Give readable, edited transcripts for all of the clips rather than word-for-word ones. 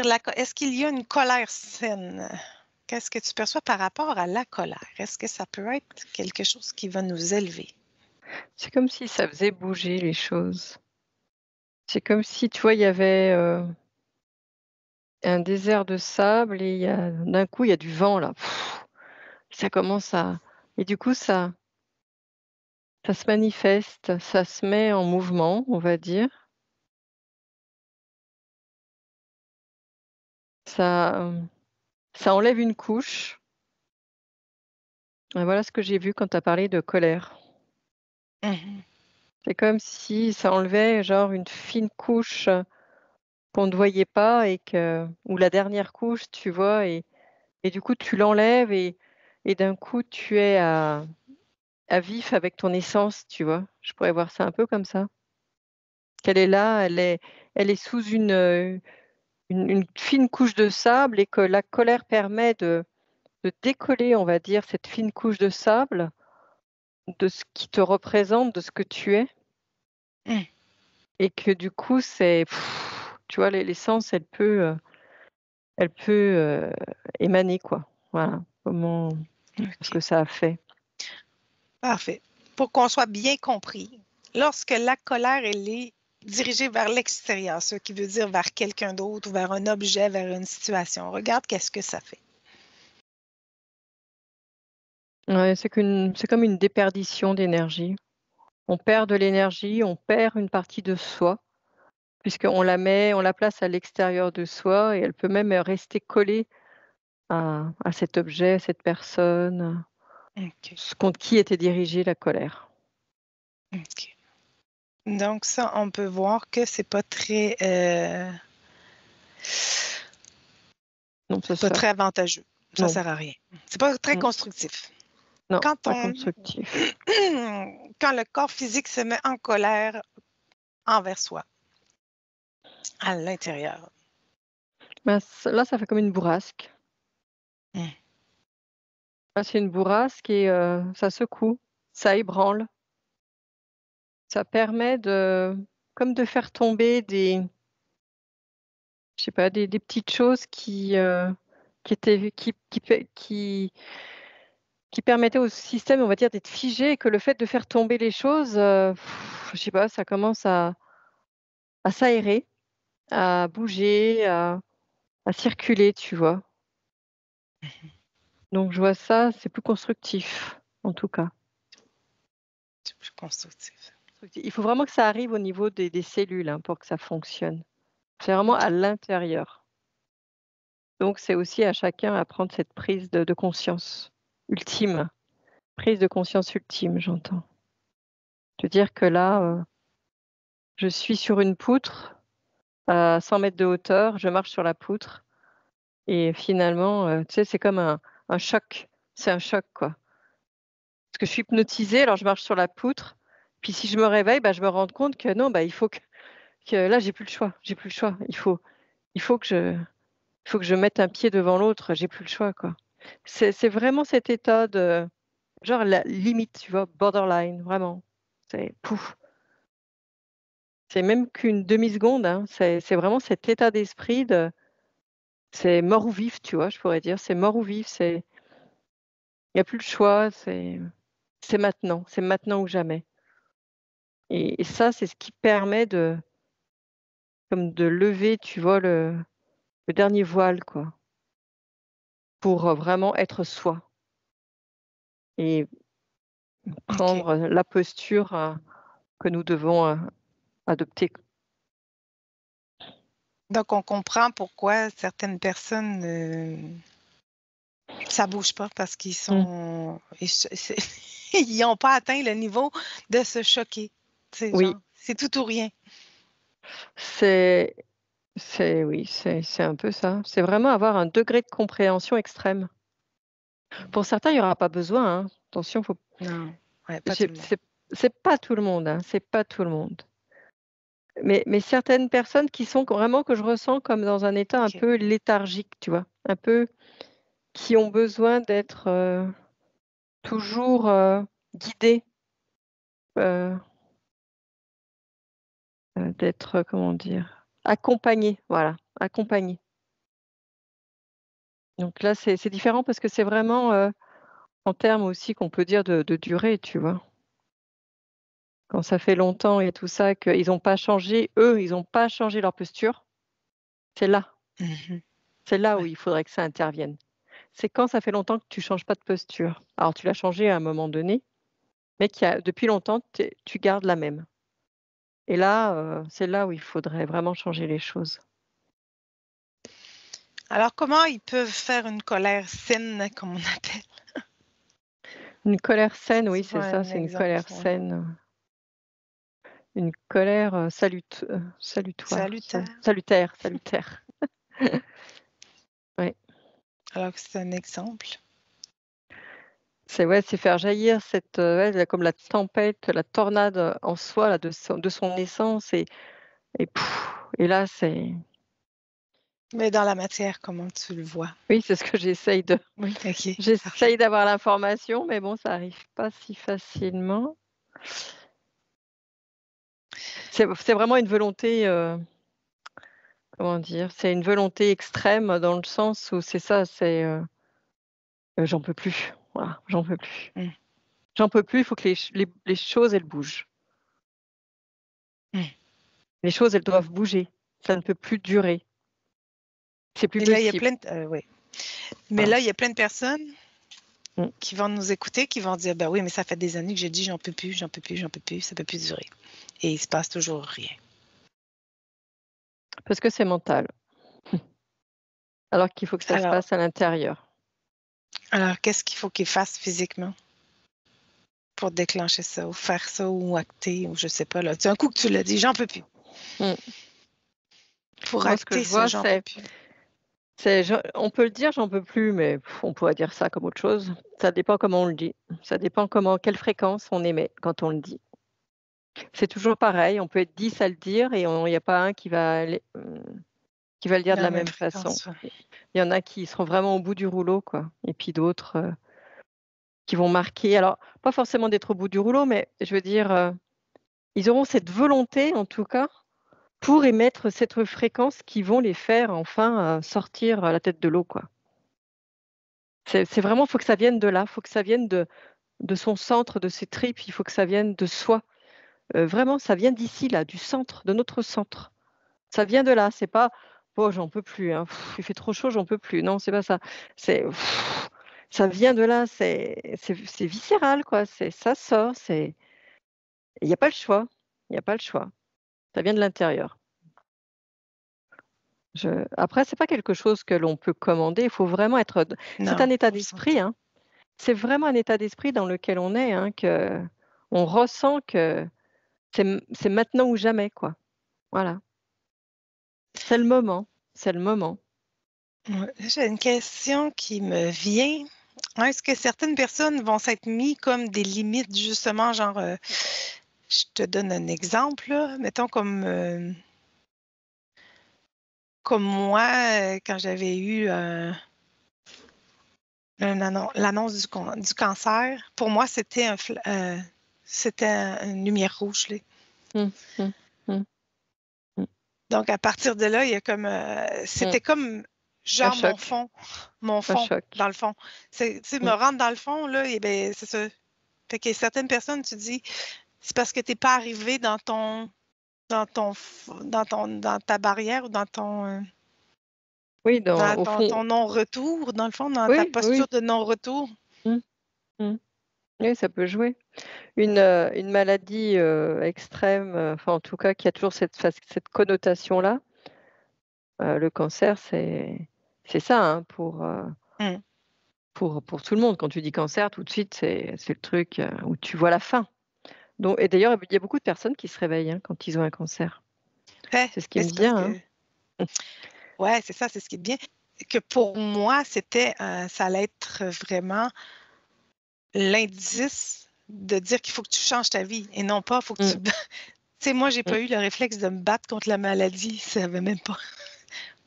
dire, est-ce qu'il y a une colère saine? Qu'est-ce que tu perçois par rapport à la colère? Est-ce que ça peut être quelque chose qui va nous élever? C'est comme si ça faisait bouger les choses. C'est comme si, tu vois, il y avait, un désert de sable et d'un coup, il y a du vent là. Ça commence à et du coup, ça se manifeste, ça se met en mouvement, on va dire. Ça, ça enlève une couche et voilà ce que j'ai vu quand tu as parlé de colère. Mhm. C'est comme si ça enlevait genre une fine couche, qu'on ne voyait pas et que ou la dernière couche, tu vois? Et du coup, tu l'enlèves et d'un coup, tu es à vif avec ton essence, tu vois? Je pourrais voir ça un peu comme ça. Qu'elle est là, elle est sous une fine couche de sable et que la colère permet de décoller, on va dire, cette fine couche de sable de ce qui te représente, de ce que tu es Mm. et que du coup, tu vois, l'essence, elle peut émaner quoi. Voilà, ce OK. que ça a fait. Parfait. Pour qu'on soit bien compris, lorsque la colère, elle est dirigée vers l'extérieur, ce qui veut dire vers quelqu'un d'autre, vers un objet, vers une situation, regarde qu'est-ce que ça fait. Ouais, c'est comme une déperdition d'énergie. On perd de l'énergie, on perd une partie de soi, on la place à l'extérieur de soi et elle peut même rester collée à cet objet, cette personne, OK. ce contre qui était dirigée la colère. OK. Donc ça, on peut voir que Non, ça c'est pas sert très avantageux. Ça non, sert à rien. C'est pas très mmh, constructif. non, Quand pas on constructif. quand le corps physique se met en colère envers soi, à l'intérieur. Ben, là, ça fait comme une bourrasque. Mm. Là, c'est une bourrasque et ça secoue, ça ébranle. Ça permet comme de faire tomber je sais pas, des petites choses qui étaient qui permettaient au système, on va dire, d'être figé et que le fait de faire tomber les choses, je sais pas, ça commence à s'aérer, à bouger, à circuler, tu vois? Donc je vois ça, c'est plus constructif, en tout cas. C'est plus constructif. Il faut vraiment que ça arrive au niveau des cellules, hein, pour que ça fonctionne. C'est vraiment à OK. l'intérieur. Donc c'est aussi à chacun à prendre cette prise de conscience ultime. Prise de conscience ultime, j'entends. De dire que là, je suis sur une poutre à 100 mètres de hauteur, je marche sur la poutre et finalement, tu sais, c'est comme un choc. C'est un choc, quoi. Parce que je suis hypnotisée, alors je marche sur la poutre, puis si je me réveille, bah, je me rends compte que non, bah, il faut que là, j'ai plus le choix, j'ai plus le choix. Il faut que je mette un pied devant l'autre, j'ai plus le choix, quoi. C'est vraiment cet état de genre la limite, tu vois? Borderline, vraiment. C'est pouf, c'est même qu'une demi-seconde, hein. C'est vraiment cet état d'esprit c'est mort ou vif, tu vois? Je pourrais dire, c'est mort ou vif, il y a plus le choix, c'est maintenant ou jamais et ça, c'est ce qui permet comme de lever, tu vois, le dernier voile, quoi, pour, vraiment être soi et OK. prendre, la posture, que nous devons, adopter. Donc, on comprend pourquoi certaines personnes, ça bouge pas parce qu'ils Mmh. sont, ils n'ont pas atteint le niveau de se choquer. C'est Oui, genre, c'est tout ou rien. c'est oui, c'est un peu ça. C'est vraiment avoir un degré de compréhension extrême. Pour certains, il y aura pas besoin, hein. Attention, faut Non, ouais, pas tout j'ai le monde. c'est pas tout le monde, hein, c'est pas tout le monde. Mais certaines personnes qui sont vraiment que je ressens comme dans un état un OK. peu léthargique, tu vois? Un peu qui ont besoin d'être, toujours, guidées, heu d'être, comment dire? Accompagnées, voilà, accompagnées. Donc là, c'est différent parce que c'est vraiment en termes aussi qu'on peut dire de durée, tu vois. Quand ça fait longtemps et tout ça, qu'ils n'ont pas changé, eux, ils n'ont pas changé leur posture, c'est là. Mhm. C'est là où Ouais. il faudrait que ça intervienne. C'est quand ça fait longtemps que tu changes pas de posture. Alors tu l'as changé à un moment donné, mais depuis longtemps, tu gardes la même. Et là, c'est là où il faudrait vraiment changer les choses. Alors, comment ils peuvent faire une colère saine, comme on appelle? Une colère saine, oui, C'est pas c'est ça, un c'est une exemple. colère Ouais. saine. Une colère salutoire, Salutaire. salutaire. Ouais. Alors que c'est un exemple. C'est faire jaillir cette, comme la tempête, la tornade en soi là, de son essence et là c'est Mais dans la matière, comment tu le vois? oui, c'est ce que Oui, OK, parfait. j'essaye d'avoir l'information, mais bon, ça arrive pas si facilement. C'est vraiment une volonté, comment dire? C'est une volonté extrême dans le sens où c'est ça, j'en peux plus, voilà, j'en peux plus. Mmh, J'en peux plus, il faut que les choses, elles bougent. mmh. Les choses, elles doivent bouger. Ça ne peut plus durer. C'est plus Et là, il y a possible. plein de oui. Mais Voilà. là, il y a plein de personnes Mmh. qui vont nous écouter, qui vont dire: «Ben oui, mais ça fait des années que j'ai dit: "J'en peux plus, j'en peux plus, j'en peux plus, ça peut plus durer"». Et il se passe toujours rien. Parce que c'est mental, alors qu'il faut que ça se Alors passe à l'intérieur. alors qu'est-ce qu'il faut qu'ils fassent physiquement pour déclencher ça ou faire ça ou acter ou je sais pas là? Tu un coup que tu l'as dit: «J'en peux plus». Mmh. Pour Moi, ce que acter je ce vois, «j'en peux plus». on peut le dire: «J'en peux plus», mais on pourrait dire ça comme autre chose. Ça dépend comment on le dit. Ça dépend quelle fréquence on émet quand on le dit. C'est toujours pareil, on peut être 10 à le dire et il y a pas un qui va le dire de Dans la la même même façon. fréquence, ouais. Il y en a qui seront vraiment au bout du rouleau, quoi, et puis d'autres, qui vont marquer. Alors, pas forcément d'être au bout du rouleau, mais je veux dire, ils auront cette volonté, en tout cas, pour émettre cette fréquence qui vont les faire enfin, sortir, la tête de l'eau, quoi. C'est vraiment, faut que ça vienne de là, faut que ça vienne de son centre, de ses tripes, il faut que ça vienne de soi. Vraiment, ça vient d'ici là, du centre, de notre centre. Ça vient de là, c'est pas: «Oh j'en peux plus, hein, il fait trop chaud, j'en peux plus». Non, c'est pas ça. C'est ça vient de là, c'est viscéral, quoi, ça sort, il y a pas le choix, il y a pas le choix. Ça vient de l'intérieur. Après, c'est pas quelque chose que l'on peut commander, il faut vraiment c'est Non, un état faut le d'esprit, sentir. hein. C'est vraiment un état d'esprit dans lequel on est, hein, qu'on ressent que c'est maintenant ou jamais, quoi. Voilà. C'est le moment, c'est le moment. Ouais, j'ai une question qui me vient. Est-ce que certaines personnes vont s'être mis comme des limites justement, genre, je te donne un exemple, là, mettons comme moi, quand j'avais eu, l'annonce du cancer, pour moi, c'était une lumière rouge, là. Mmh, mmh, mmh, mmh, Donc à partir de là, il y a comme, mmh. c'était comme Un genre choc, mon un fond, dans choc. le fond. C'est tu sais, me Mmh, rendre dans le fond là et beh, c'est ça. Fait que certaines personnes, tu dis, c'est parce que tu es pas arrivé dans ta barrière ou oui, dans au fond, ton non-retour, dans le fond, dans ta oui, posture oui. de non-retour. Mmh, mmh. Oui, ça peut jouer. Une maladie, extrême, enfin, en tout cas, qui a toujours cette connotation-là, le cancer, c'est ça, hein, Mmh. pour tout le monde. Quand tu dis cancer, tout de suite, c'est le truc, où tu vois la fin. Donc et d'ailleurs, il y a beaucoup de personnes qui se réveillent, hein, quand ils ont un cancer. Fait, C'est ce qui mais me c'est parce vient, hein. que ouais, c'est ça, c'est ce qui est bien. Que pour moi, c'était, ça allait être vraiment l'indice de dire qu'il faut que tu changes ta vie et non pas faut que tu Mmh, tu sais, moi, j'ai mmh, pas eu le réflexe de me battre contre la maladie, ça avait même pas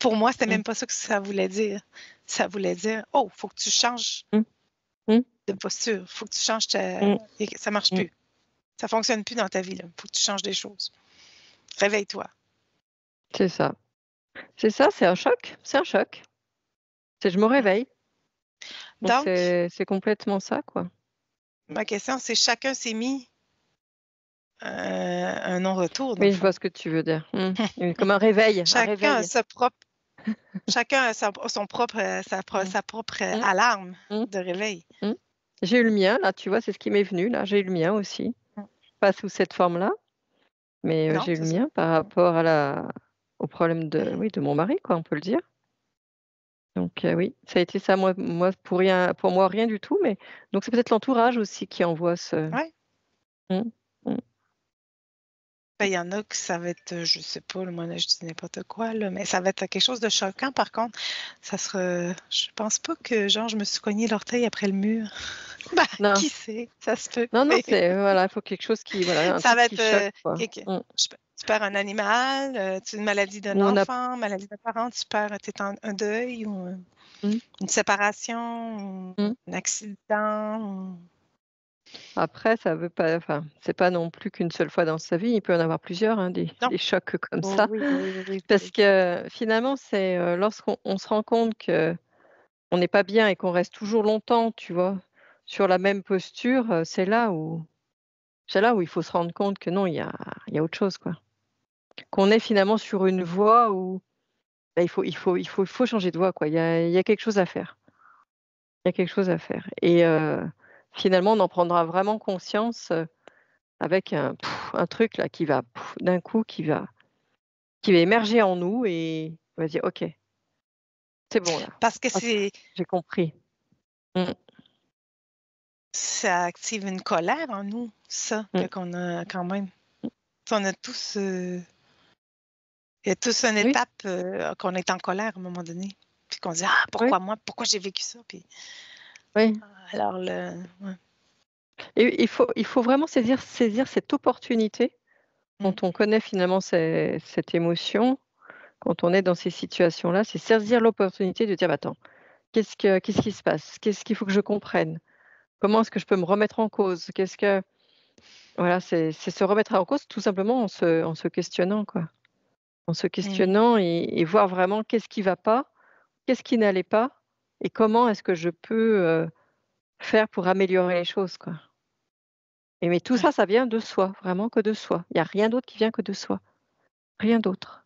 pour moi, c'était mmh, même pas ça que ça voulait dire. Ça voulait dire: «Oh, faut que tu changes mmh, mmh, de posture, faut que tu changes ta mmh, ça marche mmh. plus, ça fonctionne plus dans ta vie, là, faut que tu changes des choses. Réveille-toi». C'est ça. C'est ça, c'est un choc, c'est un choc. Je me réveille. Donc, Donc, c'est complètement ça, quoi. ma question, c'est chacun s'est mis un non-retour, dans le Oui, je vois fond. ce que tu veux dire. Oui, comme un réveil, un Chacun a réveil. chacun a son propre, Mm, sa propre mm, alarme mm, de réveil. mm. J'ai eu le mien, là, tu vois, c'est ce qui m'est venu, là. J'ai eu le mien aussi. Pas sous cette forme-là, mais Non, j'ai eu le c'est ça. mien par rapport au problème Mhm. oui, de mon mari, quoi, on peut le dire. Donc, oui, ça a été ça, moi, pour moi, rien du tout, mais donc c'est peut-être l'entourage aussi qui envoie ce. Ouais. Mm, mm. Ben, il y en a que ça va être, je sais pas, moi, là, je dis n'importe quoi, là, mais ça va être quelque chose de choquant, par contre. Ça sera, je pense pas que, genre, je me suis cogné l'orteil après le mur. Ben, Non, qui sait? Ça se peut. non, non, Mais voilà, il faut quelque chose voilà, un ça truc va qui être, choque, quoi. tu perds un animal, une maladie d'un Où on a. enfant, maladie d'un parent, tu perds, t'es en un deuil ou Mm, une séparation, ou mm. un accident. Après, ça veut pas, enfin, c'est pas non plus qu'une seule fois dans sa vie, il peut y en avoir plusieurs, hein, Non. des chocs comme Oh, ça. oui, oui, oui, oui, Parce oui. que finalement, c'est lorsqu'on se rend compte que on n'est pas bien et qu'on reste toujours longtemps, tu vois, sur la même posture, c'est là où il faut se rendre compte que non, il y a autre chose, quoi. Qu'on est finalement sur une voie où bah, il faut changer de voie, quoi. Il y a quelque chose à faire. Il y a quelque chose à faire. Et finalement, on en prendra vraiment conscience avec un truc là qui va d'un coup qui va émerger en nous et on va dire ok, c'est bon là. Parce que Ah, j'ai compris. Mm, ça active une colère en nous, ça, mm. quand on a quand même. On a tous, il y a tous une Oui, étape qu'on est en colère à un moment donné. Puis qu'on se dit, ah, oui, pourquoi moi? Pourquoi j'ai vécu ça? Puis, oui. alors, ouais. Et il faut vraiment saisir cette opportunité Mm. quand on connaît finalement cette émotion, quand on est dans ces situations-là, c'est saisir l'opportunité de dire bah, attends, qu'est-ce qui se passe? Qu'est-ce qu'il faut que je comprenne? Comment est-ce que je peux me remettre en cause? Voilà, c'est se remettre en cause tout simplement en se questionnant, quoi. En se Mm. questionnant et voir vraiment qu'est-ce qui va pas, qu'est-ce qui n'allait pas et comment est-ce que je peux, faire pour améliorer les choses, quoi. Mais tout Ouais. ça, ça vient de soi, vraiment que de soi. Il y a rien d'autre qui vient que de soi, rien d'autre.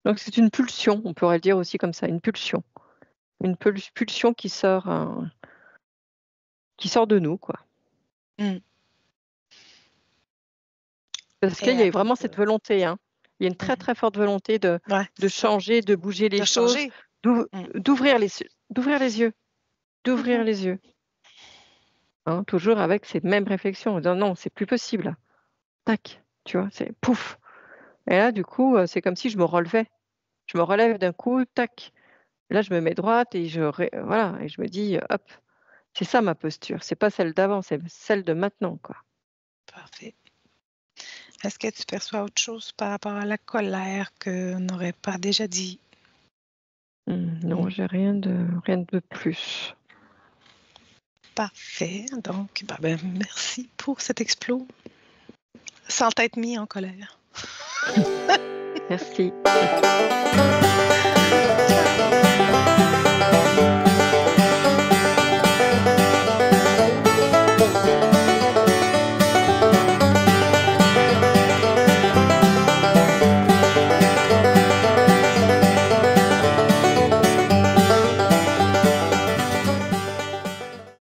Donc c'est une pulsion, on pourrait le dire aussi comme ça, une pulsion. Une pulsion qui sort de nous, quoi. Mm. Parce Et qu'il y a avec, vraiment cette volonté, hein. Il y a une très, mhm. très forte volonté de Ouais, de c'est ça. changer, de bouger les De choses, changer. Mm. d'ouvrir les yeux, d'ouvrir Mhm. les yeux, hein, toujours avec ces mêmes réflexions, en disant: «Non, c'est plus possible là». Tac, tu vois? C'est pouf et là, du coup, c'est comme si je me relevais. Je me relève d'un coup, tac. Là, je me mets droite et voilà et je me dis: «Hop, c'est ça ma posture, c'est pas celle d'avant, c'est celle de maintenant, quoi». Parfait. Est-ce que tu perçois autre chose par rapport à la colère qu'on n'aurait pas déjà dit? Non, j'ai rien de plus. Parfait. Donc, ben, merci pour cet explos sans t'être mis en colère. Merci.